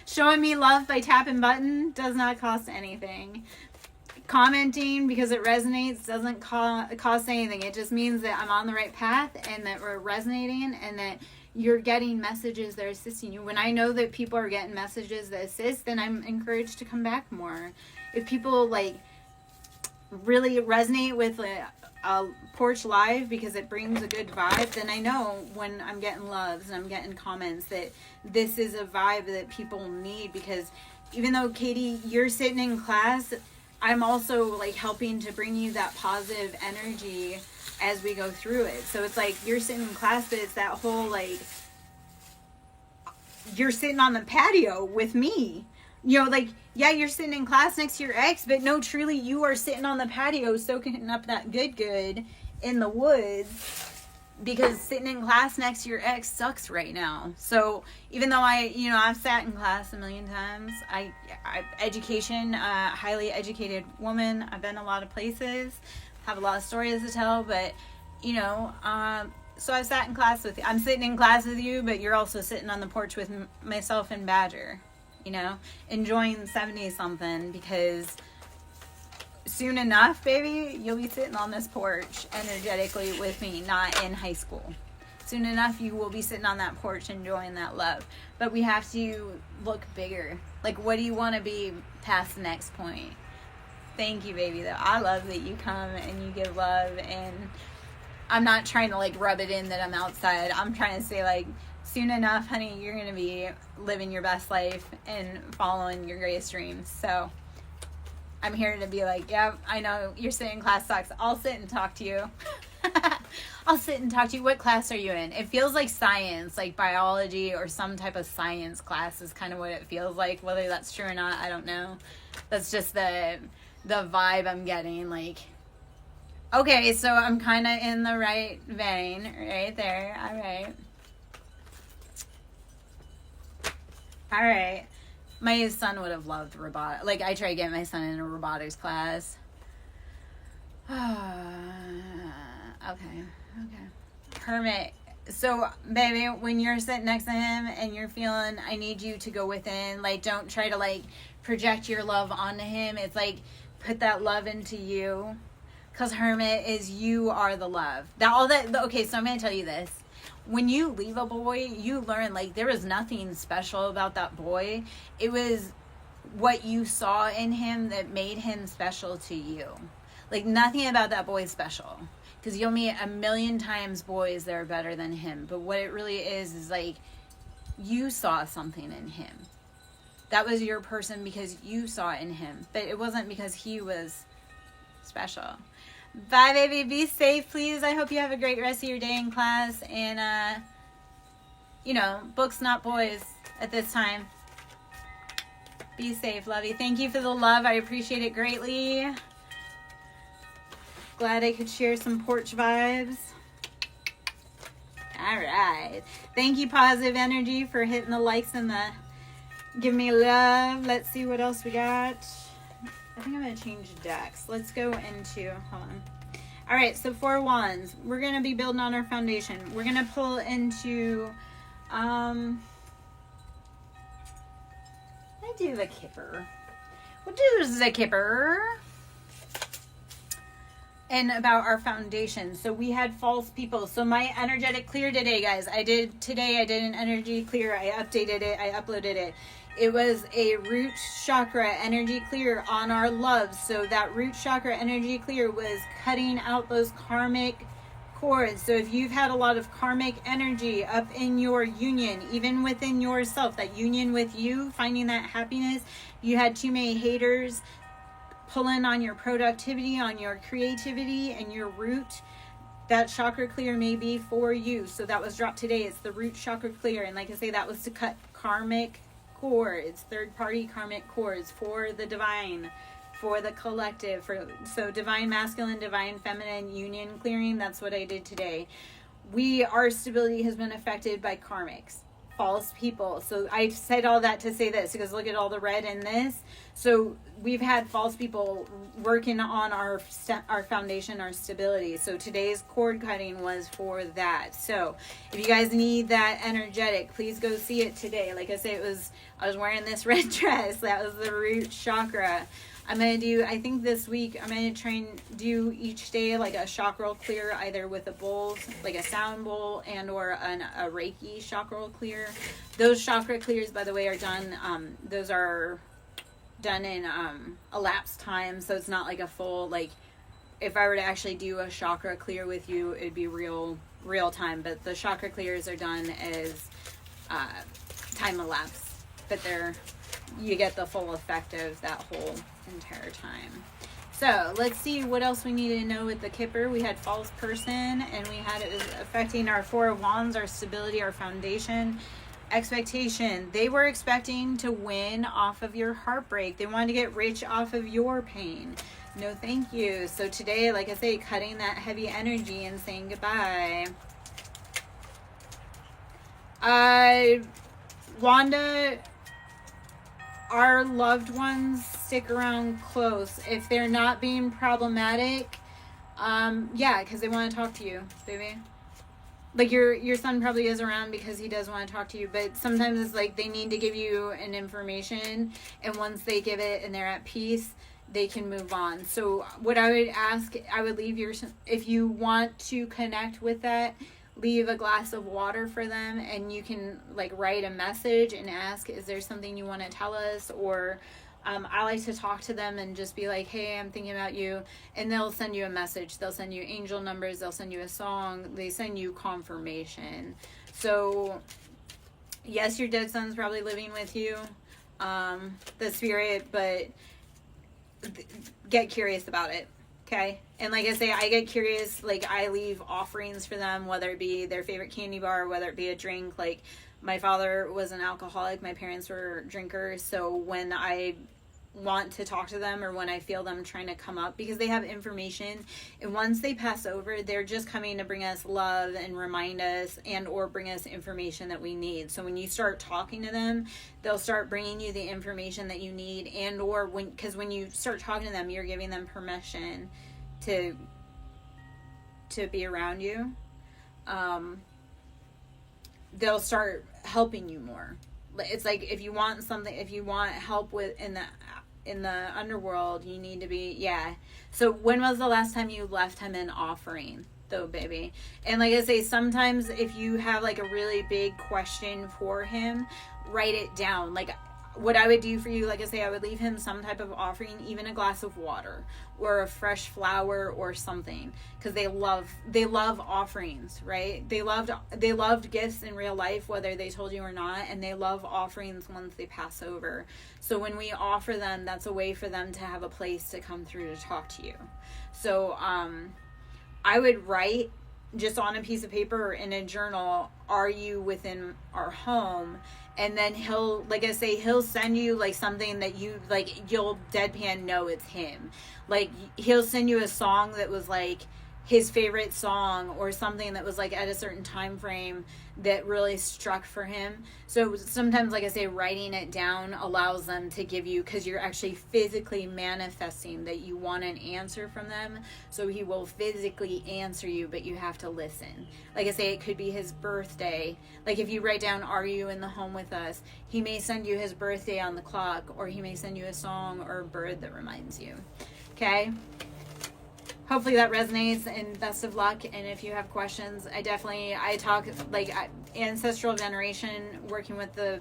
showing me love by tapping button does not cost anything. Commenting because it resonates doesn't cost anything. It just means that I'm on the right path, and that we're resonating, and that you're getting messages that are assisting you. When I know that people are getting messages that assist, then I'm encouraged to come back more. If people like really resonate with a porch live because it brings a good vibe, then I know when I'm getting loves and I'm getting comments that this is a vibe that people need. Because even though, Katie, you're sitting in class, I'm also like helping to bring you that positive energy as we go through it. So it's like you're sitting in class, but it's that whole like you're sitting on the patio with me. You know, like, yeah, you're sitting in class next to your ex, but no, truly, you are sitting on the patio soaking up that good in the woods, because sitting in class next to your ex sucks right now. So even though I've sat in class a million times, education, highly educated woman, I've been a lot of places, have a lot of stories to tell, but, so I've sat in class with you. I'm sitting in class with you, but you're also sitting on the porch with myself and Badger. Enjoying 70-something, because soon enough, baby, you'll be sitting on this porch energetically with me, not in high school. Soon enough, you will be sitting on that porch enjoying that love. But we have to look bigger. Like, what do you want to be past the next point? Thank you, baby, though. I love that you come and you give love, and I'm not trying to, like, rub it in that I'm outside. I'm trying to say, like, soon enough, honey, you're going to be living your best life and following your greatest dreams. So I'm here to be like, yeah, I know you're sitting in class sucks. I'll sit and talk to you. I'll sit and talk to you. What class are you in? It feels like science, like biology or some type of science class is kind of what it feels like. Whether that's true or not, I don't know. That's just the vibe I'm getting. Like, okay, so I'm kind of in the right vein right there. All right. All right. My son would have loved robotics. Like, I try to get my son in a robotics class. Okay. Hermit. So, baby, when you're sitting next to him and you're feeling, I need you to go within, like, don't try to, like, project your love onto him. It's like, put that love into you. Because Hermit is, you are the love. Okay, so I'm going to tell you this. When you leave a boy, you learn, like, there was nothing special about that boy. It was what you saw in him that made him special to you. Like, nothing about that boy is special. Because you'll meet a million times boys that are better than him. But what it really is like, you saw something in him. That was your person because you saw it in him. But it wasn't because he was special. Bye, baby. Be safe, please. I hope you have a great rest of your day in class. And, books, not boys at this time. Be safe, lovey. Thank you for the love. I appreciate it greatly. Glad I could share some porch vibes. All right. Thank you, Positive Energy, for hitting the likes and the give me love. Let's see what else we got. I think I'm going to change decks. Let's go into, hold on. All right, so 4 wands. We're going to be building on our foundation. We're going to pull into, I do the Kipper. We'll do the Kipper. And about our foundation. So we had false people. So my energetic clear today, guys. I did an energy clear. I updated it. I uploaded it. It was a root chakra energy clear on our love. So that root chakra energy clear was cutting out those karmic cords. So if you've had a lot of karmic energy up in your union, even within yourself, that union with you, finding that happiness, you had too many haters pulling on your productivity, on your creativity and your root, that chakra clear may be for you. So that was dropped today. It's the root chakra clear. And like I say, that was to cut karmic cords, third-party karmic cords for the divine, for the collective. So divine masculine, divine feminine union clearing. That's what I did today. Our stability has been affected by karmics, false people. So I said all that to say this, because look at all the red in this. So we've had false people working on our foundation, our stability. So today's cord cutting was for that. So if you guys need that energetic, please go see it today. Like I say, I was wearing this red dress. That was the root chakra. I'm going to do, I think this week, I'm going to try and do each day like a chakra clear, either with a bowl, like a sound bowl, and or a Reiki chakra clear. Those chakra clears, by the way, are done, those are done in elapsed time, so it's not like a full, like, if I were to actually do a chakra clear with you, it'd be real time, but the chakra clears are done as time elapsed, but you get the full effect of that whole entire time. So let's see what else we need to know with the Kipper. We had false person, and we had it was affecting our Four of Wands, our stability, our foundation, expectation. They were expecting to win off of your heartbreak. They wanted to get rich off of your pain. No thank you. So today, like I say, cutting that heavy energy and saying goodbye. Wanda, our loved ones stick around close. If they're not being problematic, yeah, because they want to talk to you, baby. Like your son probably is around because he does want to talk to you, but sometimes it's like they need to give you an information, and once they give it and they're at peace, they can move on. So what I would ask, I would leave if you want to connect with that, leave a glass of water for them, and you can like write a message and ask, is there something you want to tell us? Or I like to talk to them and just be like, hey, I'm thinking about you, and they'll send you a message. They'll send you angel numbers, they'll send you a song, they send you confirmation. So yes, your dead son's probably living with you, the spirit, but get curious about it. Okay. And like I say, I get curious, like I leave offerings for them, whether it be their favorite candy bar, whether it be a drink. Like my father was an alcoholic, my parents were drinkers. So when I want to talk to them, or when I feel them trying to come up, because they have information, and once they pass over, they're just coming to bring us love and remind us and or bring us information that we need. So when you start talking to them, they'll start bringing you the information that you need, and or because when you start talking to them, you're giving them permission to be around you. They'll start helping you more. It's like if you want help with in the underworld, you need to be, yeah. So when was the last time you left him an offering though, baby? And like I say, sometimes if you have like a really big question for him, write it down. Like what I would do for you, like I say, I would leave him some type of offering, even a glass of water or a fresh flower or something, because they love offerings, right? They loved gifts in real life, whether they told you or not, and they love offerings once they pass over. So when we offer them, that's a way for them to have a place to come through to talk to you. So I would write just on a piece of paper or in a journal, are you within our home? And then he'll send you like something that you like, you'll deadpan know it's him. Like he'll send you a song that was like his favorite song, or something that was like at a certain time frame that really struck for him. So sometimes, like I say, writing it down allows them to give you, because you're actually physically manifesting that you want an answer from them. So he will physically answer you, but you have to listen. Like I say, it could be his birthday. Like if you write down, are you in the home with us? He may send you his birthday on the clock, or he may send you a song or a bird that reminds you. Okay? Hopefully that resonates, and best of luck. And if you have questions, I talk like ancestral veneration, working with the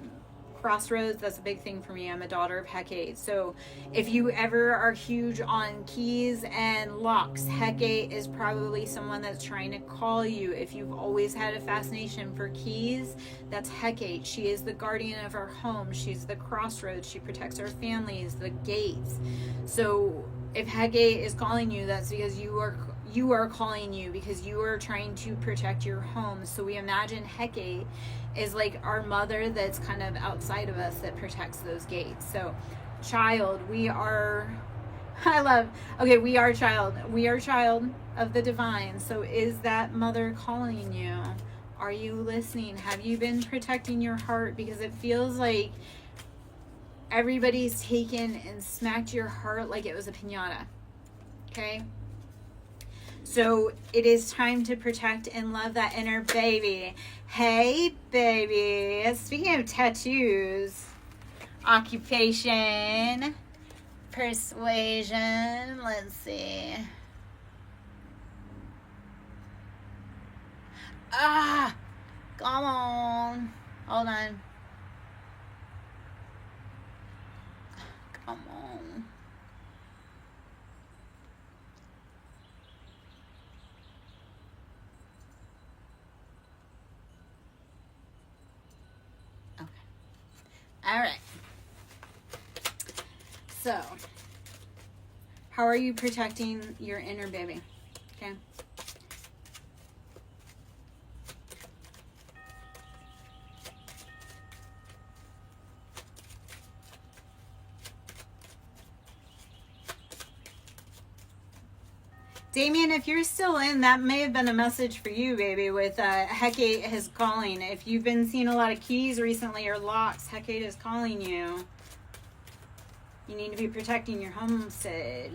crossroads. That's a big thing for me. I'm a daughter of Hecate. So if you ever are huge on keys and locks, Hecate is probably someone that's trying to call you. If you've always had a fascination for keys, that's Hecate. She is the guardian of our home. She's the crossroads. She protects our families, the gates. So if Hecate is calling you, that's because you are calling you, because you are trying to protect your home. So we imagine Hecate is like our mother that's kind of outside of us that protects those gates. So child, we are child of the divine. So is that mother calling you? Are you listening? Have you been protecting your heart? Because it feels like everybody's taken and smacked your heart like it was a piñata. Okay? So it is time to protect and love that inner baby. Hey, baby. Speaking of tattoos, occupation, Persuasion. Let's see. Come on. Hold on. Come on. Okay. All right. So, how are you protecting your inner baby? Okay. Damien, if you're still in, that may have been a message for you, baby, with Hecate is calling. If you've been seeing a lot of keys recently or locks, Hecate is calling you. You need to be protecting your homestead.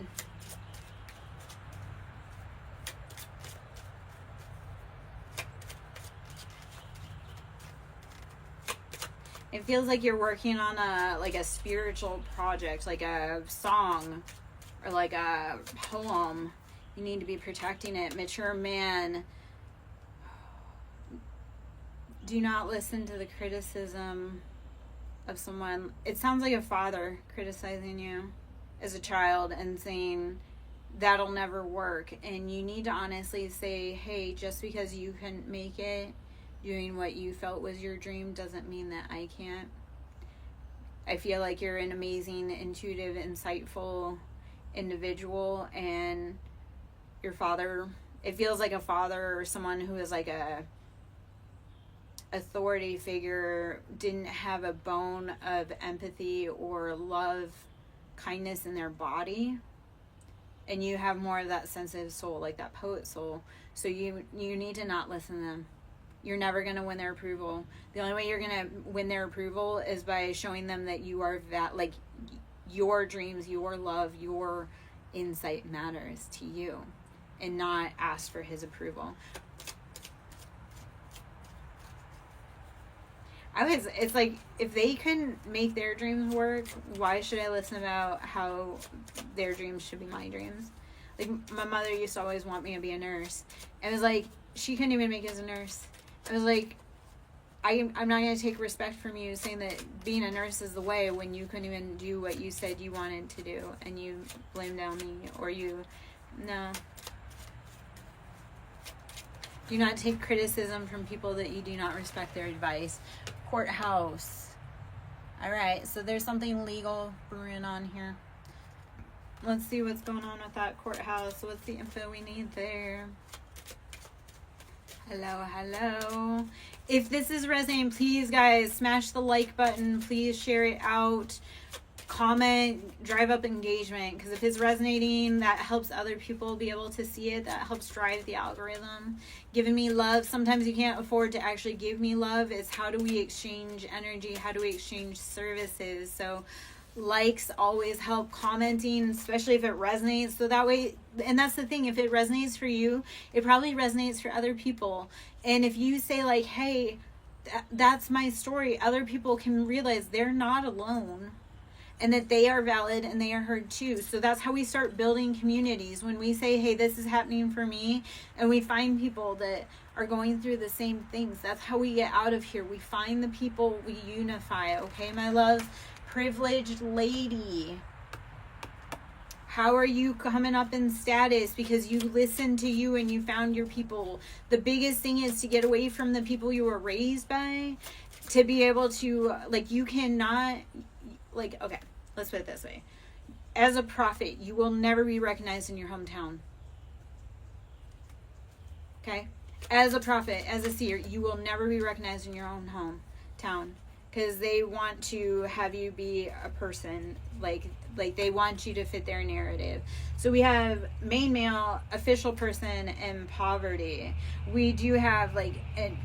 It feels like you're working on a spiritual project, like a song or like a poem. You need to be protecting it. Mature man, do not listen to the criticism of someone. It sounds like a father criticizing you as a child and saying that'll never work. And you need to honestly say, hey, just because you couldn't make it doing what you felt was your dream doesn't mean that I can't. I feel like you're an amazing, intuitive, insightful individual, and your father, it feels like a father or someone who is like a authority figure didn't have a bone of empathy or love, kindness in their body, and you have more of that sensitive soul, like that poet soul. So you need to not listen to them. You're never going to win their approval. The only way you're going to win their approval is by showing them that you are that, like, your dreams, your love, your insight matters to you, and not ask for his approval. It's like, if they couldn't make their dreams work, why should I listen about how their dreams should be my dreams? Like, my mother used to always want me to be a nurse. It was like, she couldn't even make it as a nurse. I was like, I'm not going to take respect from you saying that being a nurse is the way when you couldn't even do what you said you wanted to do, and you blamed on me, or no. Do not take criticism from people that you do not respect their advice. Courthouse. All right, so there's something legal brewing on here. Let's see what's going on with that courthouse. What's the info we need there? Hello. If this is resonating, please, guys, smash the like button. Please share it out. Comment, drive up engagement, because if it's resonating, that helps other people be able to see it. That helps drive the algorithm. Giving me love. Sometimes you can't afford to actually give me love. It's how do we exchange energy? How do we exchange services? So likes always help. Commenting, especially if it resonates, so that way, and that's the thing, if it resonates for you, it probably resonates for other people. And if you say like, hey, that's my story, other people can realize they're not alone, and that they are valid and they are heard too. So that's how we start building communities. When we say, hey, this is happening for me, and we find people that are going through the same things, that's how we get out of here. We find the people, we unify. Okay, my love. Privileged lady, how are you coming up in status? Because you listened to you and you found your people. The biggest thing is to get away from the people you were raised by, to be able to, like, you cannot, like, okay, let's put it this way. As a prophet, you will never be recognized in your hometown. Okay? As a prophet, as a seer, you will never be recognized in your own hometown. Because they want to have you be a person, like they want you to fit their narrative. So we have main male, official person, and poverty. We do have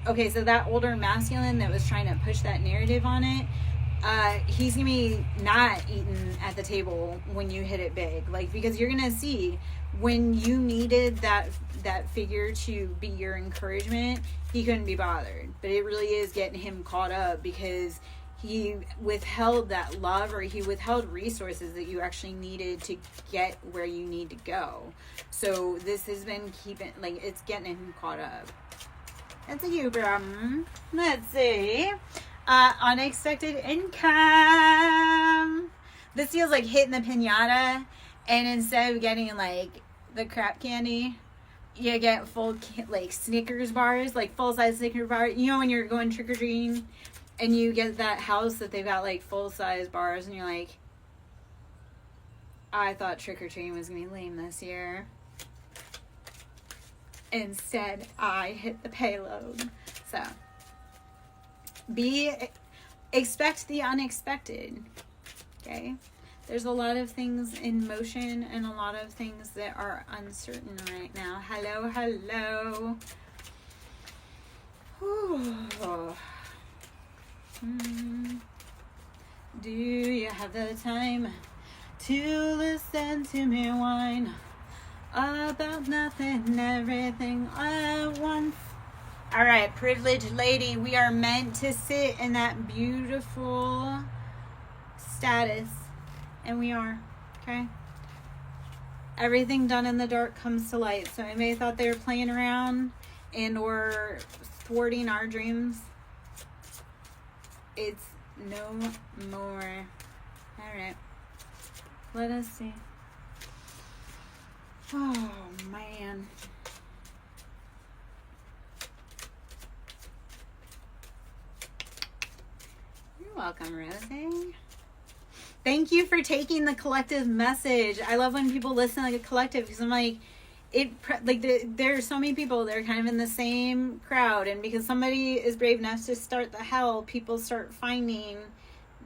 okay, so that older masculine that was trying to push that narrative on it, he's gonna be not eating at the table when you hit it big, because you're gonna see when you needed that figure to be your encouragement, he couldn't be bothered. But it really is getting him caught up, because he withheld that love, or he withheld resources that you actually needed to get where you need to go. So this has been keeping, like, it's getting him caught up. That's a huge problem. Let's see. Unexpected income. This feels like hitting the piñata, and instead of getting like the crap candy, you get full like Snickers bars, like full-size Snickers bar. You know when you're going trick-or-treating and you get that house that they've got like full-size bars, and you're like, I thought trick-or-treating was gonna be lame this year. Instead, I hit the payload. So expect the unexpected. Okay, there's a lot of things in motion and a lot of things that are uncertain right now. Hello. Do you have the time to listen to me whine about nothing, everything at once? All right, privileged lady, we are meant to sit in that beautiful status, and we are. Okay, everything done in the dark comes to light. So anybody thought they were playing around and or thwarting our dreams, it's no more. All right, let us see. Oh man. You're welcome, Rosie. Thank you for taking the collective message. I love when people listen like a collective, because I'm like, there are so many people that are kind of in the same crowd, and because somebody is brave enough to start the hell, people start finding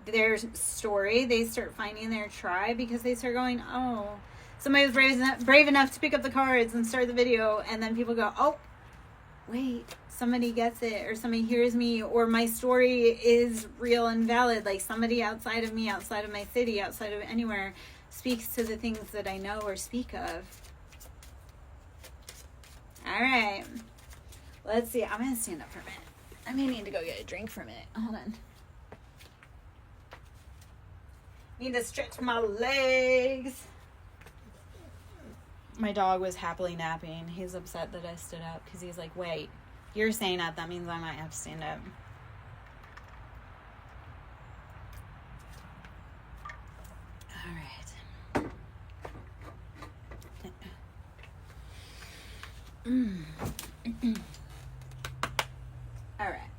their story. They start finding their tribe, because they start going, oh, somebody was brave enough to pick up the cards and start the video, and then people go, oh, wait, somebody gets it, or somebody hears me, or my story is real and valid. Like somebody outside of me, outside of my city, outside of anywhere, speaks to the things that I know or speak of. All right, let's see. I'm gonna stand up for a minute. I may need to go get a drink for a minute. Hold on. Need to stretch my legs. My dog was happily napping. He's upset that I stood up, because he's like, wait, you're saying that means I might have to stand up. All right. All right.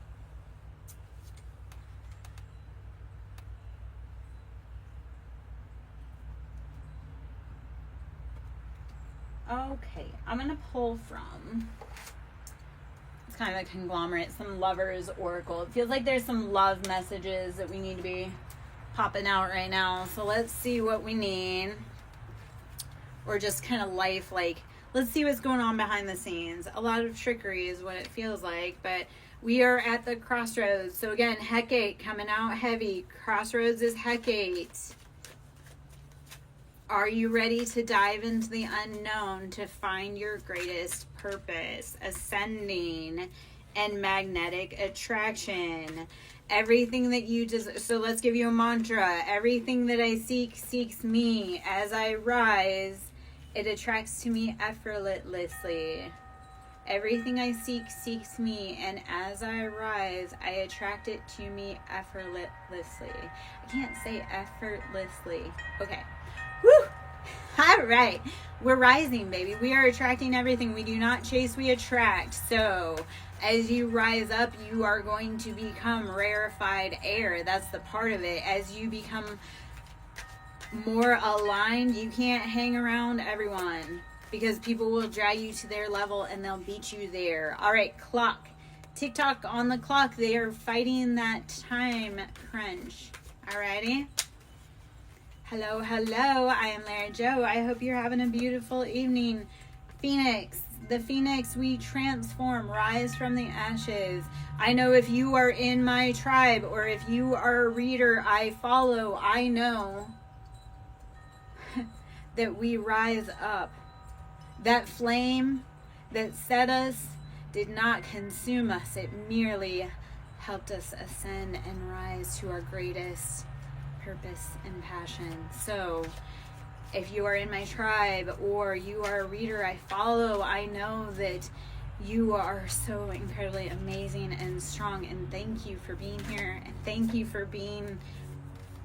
Okay, I'm going to pull from, it's kind of a conglomerate, some Lovers Oracle. It feels like there's some love messages that we need to be popping out right now. So let's see what we need. Or just kind of life, like, let's see what's going on behind the scenes. A lot of trickery is what it feels like, but we are at the crossroads. So again, Hecate coming out heavy. Crossroads is Hecate. Are you ready to dive into the unknown to find your greatest purpose? Ascending and magnetic attraction. Everything that you just, so let's give you a mantra. Everything that I seek seeks me. As I rise, it attracts to me effortlessly. Everything I seek seeks me, and as I rise, I attract it to me effortlessly. I can't say effortlessly. Okay. Woo! All right. We're rising, baby. We are attracting everything. We do not chase, we attract. So as you rise up, you are going to become rarefied air. That's the part of it. As you become more aligned, you can't hang around everyone, because people will drag you to their level and they'll beat you there. All right, clock. TikTok on the clock. They are fighting that time crunch. Alrighty. Hello. I am Lara Joe. I hope you're having a beautiful evening. Phoenix. The Phoenix, we transform, rise from the ashes. I know if you are in my tribe, or if you are a reader I follow, I know that we rise up. That flame that set us did not consume us. It merely helped us ascend and rise to our greatest purpose and passion. So if you are in my tribe or you are a reader I follow, I know that you are so incredibly amazing and strong, and thank you for being here, and thank you for being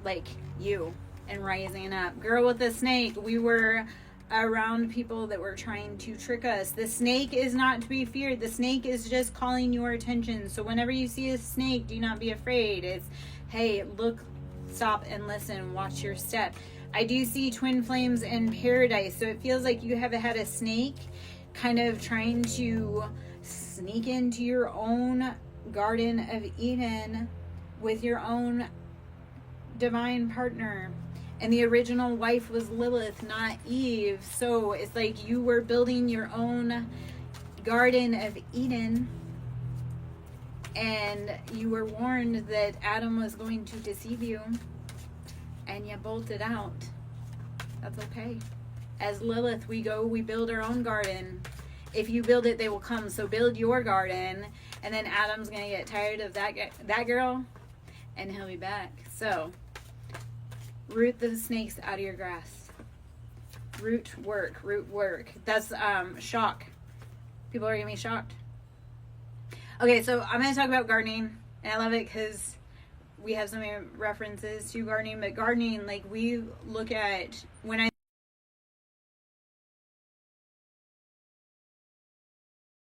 like you and rising up. Girl with the snake, we were around people that were trying to trick us. The snake is not to be feared. The snake is just calling your attention. So whenever you see a snake, do not be afraid. It's, hey, look, stop and listen, watch your step. I do see twin flames in paradise, so it feels like you have had a snake kind of trying to sneak into your own Garden of Eden with your own divine partner. And the original wife was Lilith, not Eve. So it's like you were building your own Garden of Eden, and you were warned that Adam was going to deceive you, and you bolted out. That's okay. As Lilith, we build our own garden. If you build it, they will come. So build your garden, and then Adam's going to get tired of that girl, and he'll be back. So root the snakes out of your grass. Root work. That's shock. People are going to be shocked. Okay, so I'm going to talk about gardening, and I love it because we have so many references to gardening, but gardening, like, we look at, when